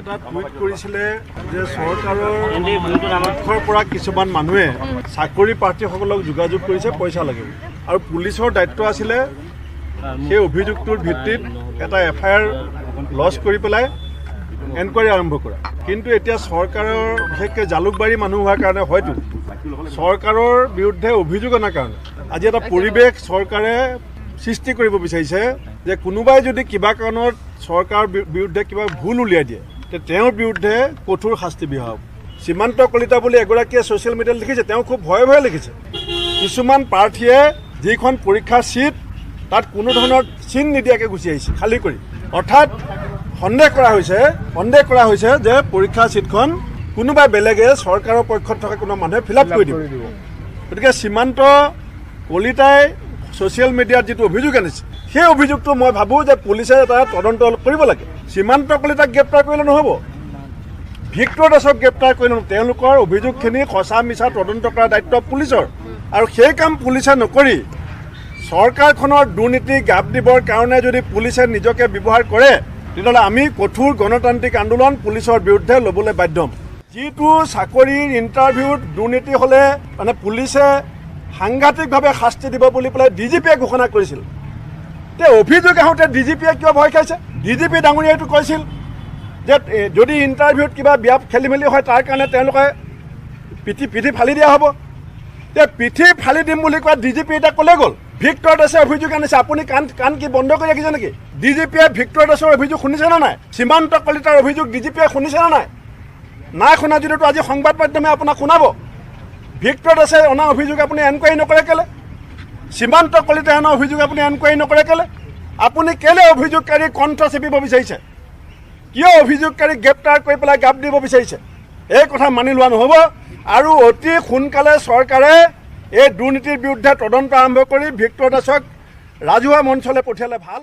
এটা টুইট কৰিছিলে যে চৰকাৰৰ পক্ষৰ পৰা কিছুমান মানুহে চাকৰি প্ৰাৰ্থীসকলক যোগাযোগ কৰিছে পইচা লাগিব আৰু পুলিচৰ দায়িত্ব আছিলে সেই অভিযোগটোৰ ভিত্তিত এটা FIR লজ কৰি পেলাই এনকুৱাৰী আৰম্ভ কৰা। কিন্তু এতিয়া চৰকাৰৰ বিশেষকৈ জালুকবাৰী মানুহ হোৱাৰ কাৰণে হয়তো চৰকাৰৰ বিৰুদ্ধে অভিযোগ অনাৰ কাৰণে আজি এটা পৰিৱেশ চৰকাৰে সৃষ্টি কৰিব বিচাৰিছে যে কোনোবাই যদি কিবা কাৰণত চৰকাৰৰ বিৰুদ্ধে কিবা ভুল উলিয়াই দিয়ে তে তেওঁৰ বিৰুদ্ধে কঠোৰ শাস্তি বিহা হ'ব। সীমান্ত কলিতা বুলি এগৰাকীয়ে ছ'চিয়েল মিডিয়াত লিখিছে, তেওঁ খুব ভয়ে ভয়ে লিখিছে। কিছুমান প্ৰাৰ্থীয়ে যিখন পৰীক্ষাৰ ছিট তাত কোনো ধৰণৰ চিন নিদিয়াকৈ গুচি আহিছে খালী কৰি, অৰ্থাৎ সন্দেহ কৰা হৈছে যে পৰীক্ষাৰ ছিটখন কোনোবাই বেলেগে চৰকাৰৰ পক্ষত থকা কোনো মানুহে ফিল আপ কৰি দিব। গতিকে সীমান্ত কলিতাই ছ'চিয়েল মিডিয়াত যিটো অভিযোগ আনিছে সেই অভিযোগটো মই ভাবোঁ যে পুলিচে এটা তদন্ত কৰিব লাগে। সীমান্ত কলিতাক গ্ৰেপ্তাৰ কৰিলে নহ'ব, ভিক্টৰ দাসক গ্ৰেপ্তাৰ কৰিলে নহ'ব। তেওঁলোকৰ অভিযোগখিনি সঁচা মিছা তদন্ত কৰাৰ দায়িত্ব পুলিচৰ, আৰু সেই কাম পুলিচে নকৰি চৰকাৰখনৰ দুৰ্নীতি গাপ দিবৰ কাৰণে যদি পুলিচে নিজকে ব্যৱহাৰ কৰে তেতিয়াহ'লে আমি কঠোৰ গণতান্ত্ৰিক আন্দোলন পুলিচৰ বিৰুদ্ধে ল'বলৈ বাধ্য হ'ম। যিটো চাকৰিৰ ইণ্টাৰভিউত দুৰ্নীতি হ'লে মানে পুলিচে সাংঘাতিকভাৱে শাস্তি দিব বুলি পেলাই DGPয়ে ঘোষণা কৰিছিল। তে অভিযোগ আহোঁতে DGPয়ে কিয় ভয় খাইছে? DGP ডাঙৰীয়াইটো কৈছিল যে যদি ইণ্টাৰভিউত কিবা বিয়া খেলি মেলি হয় তাৰ কাৰণে তেওঁলোকে পিঠি ফালি দিয়া হ'ব। তে পিঠি ফালি দিম বুলি কোৱা DGP এতিয়া ক'লে গ'ল। ভিক্টৰ দাসে অভিযোগ আনিছে, আপুনি কাণ কি বন্ধ কৰি ৰাখিছে নেকি? DGPয়ে ভিক্টৰ দাসৰ অভিযোগ শুনিছে নে নাই? সীমান্ত কলিতাৰ অভিযোগ DGPয়ে শুনিছে নে নাই? নাই শুনা যদিও আজি সংবাদ মাধ্যমে আপোনাক শুনাব। ভিক্টৰ দাসে অনা অভিযোগ আপুনি এনকুৱাৰী নকৰে কেলে? সীমান্ত কলিতাই অনা অভিযোগ আপুনি এনকুৱাৰী নকৰে কেলে? আপুনি কেলে অভিযোগকাৰী কণ্ঠ চেপিব বিচাৰিছে? কিয় অভিযোগকাৰীক গ্ৰেপ্তাৰ কৰি পেলাই গাপ দিব বিচাৰিছে? এই কথা মানি লোৱা নহ'ব আৰু অতি সোনকালে চৰকাৰে এই দুৰ্নীতিৰ বিৰুদ্ধে তদন্ত আৰম্ভ কৰি ভিক্টৰ দাসক ৰাজহুৱা মঞ্চলৈ পঠিয়ালে ভাল।